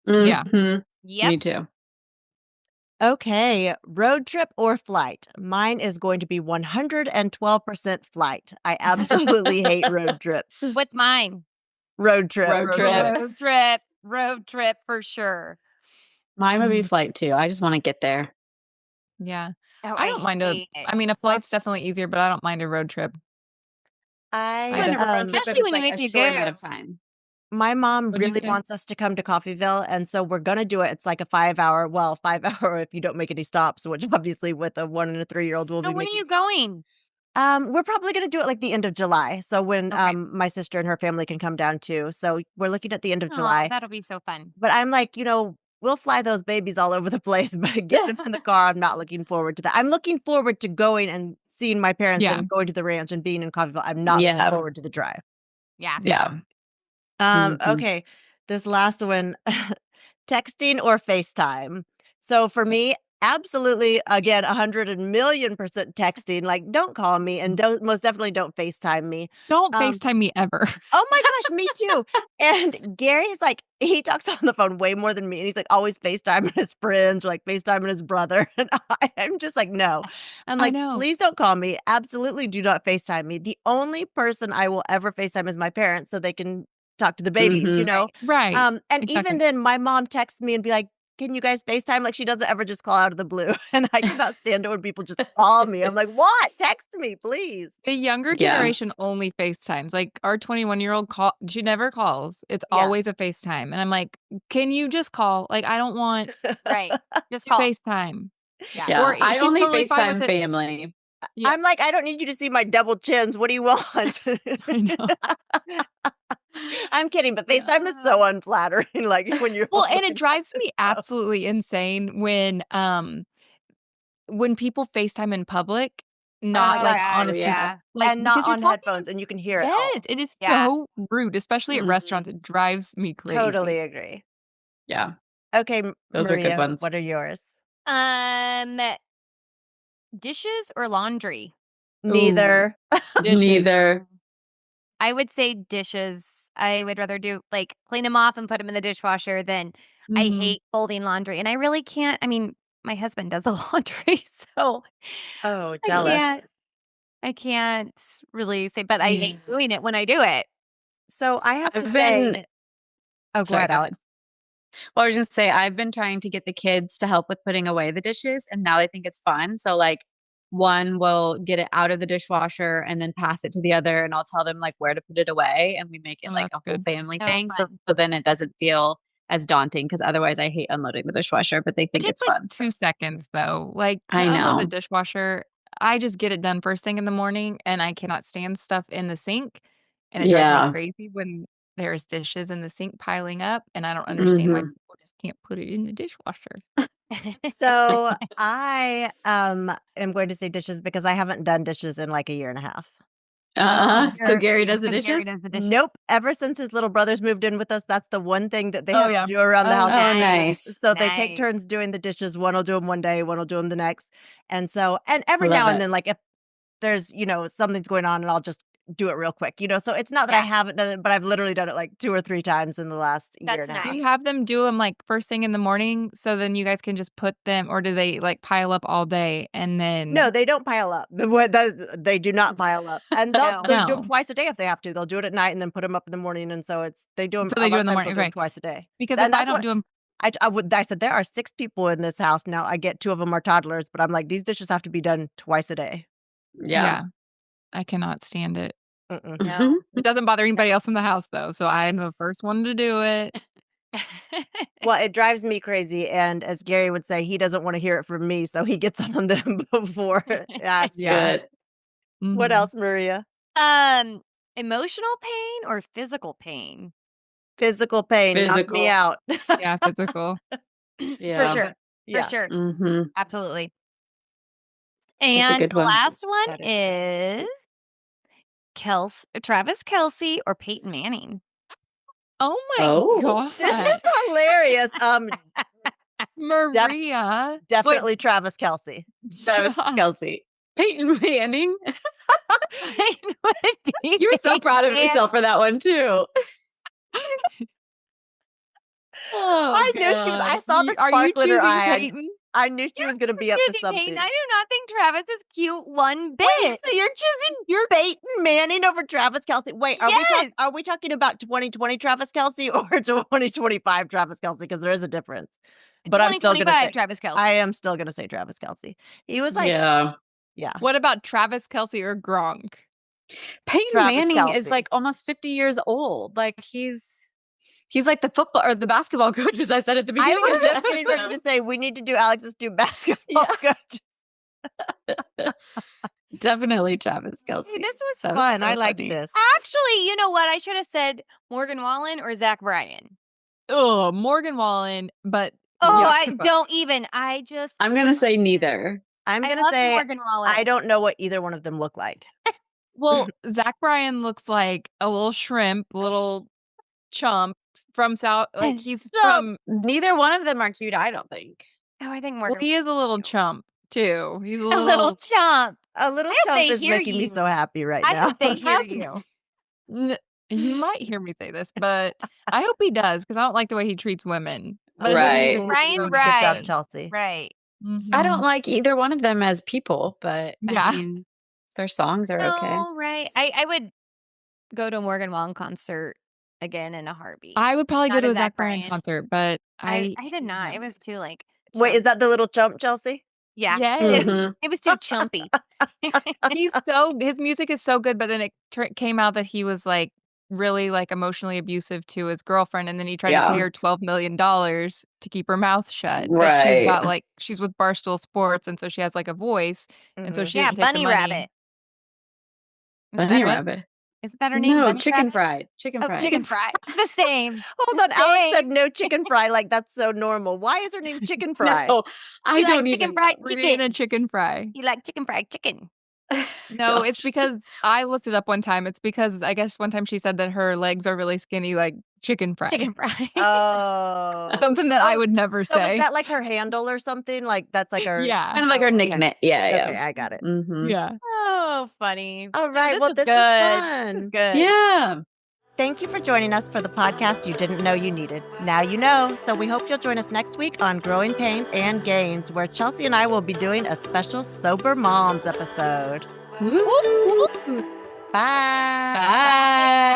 Yeah. Mhm. Yep. Me too. Okay, road trip or flight? Mine is going to be 112% flight. I absolutely hate road trips. What's mine? Road trip. Road trip. Road trip for sure. Mine would be Mhm. flight too. I just want to get there. Yeah. Oh, I don't mind hate it. I mean, a flight's definitely easier, but I don't mind a road trip. I Kind of a road trip, Especially but when it's you like make a you short amount of go. time. My mom What'd you really say? wants us to come to Coffeyville, and so we're gonna do it. It's like a 5 hour if you don't make any stops, which obviously with a 1 and a 3-year-old will So be when are making. you going? We're probably gonna do it like the end of July, so when Okay. my sister and her family can come down too. So we're looking at the end of Oh, July. that'll be so fun. But I'm like, we'll fly those babies all over the place, but getting them in the car, I'm not looking forward to that. I'm looking forward to going and seeing my parents Yeah. and going to the ranch and being in Coffeyville. I'm not looking Yeah. forward to the drive. Yeah. Yeah. Mhm. Okay, this last one, texting or FaceTime. So for me, absolutely, again, 100,000,000% texting. Like, don't call me and don't most definitely don't FaceTime me. Don't Um, FaceTime me ever. Oh my gosh, me too. And Gary's like, he talks on the phone way more than me, and he's like always FaceTiming his friends or like FaceTiming his brother. And I'm just like, no. I'm I like, know. please don't call me. Absolutely do not FaceTime me. The only person I will ever FaceTime is my parents so they can talk to the babies, Mhm. Right. And Exactly. even then, my mom texts me and be like, can you guys FaceTime? Like, she doesn't ever just call out of the blue. And I cannot stand it when people just call me. I'm like, what? Text me, please. The younger Yeah. generation only FaceTimes. Like our 21-year-old she never calls. It's Yeah. always a FaceTime. And I'm like, can you just call? Like, I don't want Right. Just to call. FaceTime. Yeah. Yeah. Or I she's only totally fine FaceTime with it. family. Yeah. I'm like, I don't need you to see my double chins. What do you want? I know. I'm kidding, but FaceTime is so unflattering. Like when you're Well, and holding it drives me up. absolutely insane when people FaceTime in public, not Oh, like yeah. honest people. Yeah. Like And not because you're on talking. headphones, and you can hear it all. Yes, it is Yeah. so rude, especially at Mhm. restaurants. It drives me crazy. Totally agree. Yeah. Okay, Those are good Maria, ones. what are yours? Dishes or laundry? Neither. Dishes. Neither. I would say dishes. I would rather do like clean them off and put them in the dishwasher than I Mhm. hate folding laundry. And I really can't. I mean, my husband does the laundry, so Oh, jealous. I can't really say, but I hate doing it when I do it. So I have to I've say, been. oh, go Sorry, ahead, go ahead. Alex. Well, I was just say I've been trying to get the kids to help with putting away the dishes, and now they think it's fun. So like one will get it out of the dishwasher and then pass it to the other, and I'll tell them like where to put it away, and we make it Oh, like a that's whole good. family Oh, thing. So, fun. so then it doesn't feel as daunting, because otherwise I hate unloading the dishwasher, but they It think takes it's like fun. 2 seconds though. Like to I unload the know. dishwasher, I just get it done first thing in the morning, and I cannot stand stuff in the sink. And it drives me Yeah. crazy when there's dishes in the sink piling up, and I don't understand why Mhm. people just can't put it in the dishwasher. So I am going to say dishes because I haven't done dishes in like a year and a half. So Gary does the Gary dishes? does the dishes. Nope. Ever since his little brothers moved in with us, that's the one thing that they Oh, have yeah. to do around the Oh, house. Oh, nice. nice. So they take Nice. turns doing the dishes. One will do them one day, one will do them the next. And so, and every Love now and it. then, like if there's, something's going on and I'll just do it real quick, So it's not that I Yeah. haven't done it, but I've literally done it like 2 or 3 times in the last year That's and a half. Do nice. you have them do them like first thing in the morning so then you guys can just put them, or do they like pile up all day and then No, they don't pile up. They do not pile up. And No. they'll do them No. twice a day if they have to. They'll do it at night and then put them up in the morning. And so they do them So a they do lot it of in the times. They'll morning, do 'em right? twice a day. Because And if I that's don't what do them, I said there are 6 people in this house now. I get 2 of them are toddlers, but I'm like these dishes have to be done twice a day. Yeah. yeah, I cannot stand it. Mm-mm. No. It doesn't bother anybody else in the house though, so I'm the first one to do it. Well, it drives me crazy, and as Gary would say, he doesn't want to hear it from me, so he gets on them before it has to. Yeah. Good. What Mhm. else, Maria? Emotional pain or physical pain? Physical pain, knock me Physical. out. Yeah, physical. For Yeah. sure. Yeah. For sure. Mm-hmm. Absolutely. That's a And good the one. last one That is Travis Kelce or Peyton Manning. Oh my Oh. god. Hilarious. Maria. Definitely Travis Kelce. Travis Kelce. Peyton Manning. Peyton would be You were so proud of Peyton yourself for that one too. Oh, I knew she was. I God. saw the Are you sparkle in her choosing eye. Peyton? I knew she was going to be up to choosing something. Peyton. I do not think Travis is cute one bit. Wait, so you're choosing Peyton Manning over Travis Kelce? Wait, Yes. are we talking about 2020 Travis Kelce or 2025 Travis Kelce? Because there is a difference. But I'm still going to 2025 say Travis Kelce. I am still going to say Travis Kelce. He was like, Yeah. What about Travis Kelce or Gronk? Peyton Travis Manning is Kelce. like almost 50 years old. Like he's like the football or the basketball coach, as I said at the I beginning. was of the just getting ready episode. to say we need to do Alex's new basketball coach. Definitely Travis Kelce. Hey, this was That fun. so I liked funny. this. Actually, you know what? I should have said Morgan Wallen or Zach Bryan. Oh, Morgan Wallen, but Oh, yuck I to both. don't even. I just. I'm gonna say neither. I'm I going to love say Morgan Wallen. I don't know what either one of them look like. Well, Zach Bryan looks like a little shrimp, little chump from South. Like he's from. Neither one of them are cute, I don't think. Oh, I think Well, Morgan. he is a little chump too. He's a a little. little chump. A little I hope chump they is hear making me you. so happy right I now. hope they hear Has to be. you. You might hear me say this, but I hope he does because I don't like the way he treats women. But his Right. music is Brian, so Good job, good. Chelsea. Right. I don't Mhm. like either one of them as people, but Yeah. I mean, their songs are okay. No, right. I would go to a Morgan Wallen concert again in a heartbeat. I would probably go Not to a a Zach Zach Bryan Bryan. concert, but I did not. no. It was too like. Wait, is chump- that the little chump, Chelsea? Yeah. Yes. Mhm. It was too chumpy. His music is so good, but then it came out that he was like really like emotionally abusive to his girlfriend, and then he tried to Yeah. pay her $12 million to keep her mouth shut. But Right. she's with Barstool Sports, and so she has like a voice, and so Mhm. she Yeah, didn't take the Bunny money. Rabbit. Bunny that her- Rabbit. Is that her name? No, Bunny chicken Rabbit? fried. Chicken Oh, fried. chicken fry. It's the same. Hold on, Alex said Same. no chicken fry. Like that's so normal. Why is her name Chicken Fry? No, I You like don't chicken even fried know. We're eating a chicken. chicken fry. You like chicken fried chicken. No, it's Gosh. because I looked it up one time. It's because I guess one time she said that her legs are really skinny, like chicken fry. Chicken fry. Oh. Something that I Oh, would never So is say. that like her handle or something? Like that's like her. Yeah. Kind of like her Okay. nickname. Yeah, Okay, yeah. I got it. Mm-hmm. Yeah. Oh, funny. All right. Well, is this good. is fun. Good. Yeah. Thank you for joining us for the podcast you didn't know you needed. Now you know. So we hope you'll join us next week on Growing Pains and Gains, where Chelsea and I will be doing a special Sober Moms episode. Woo. Bye. Bye.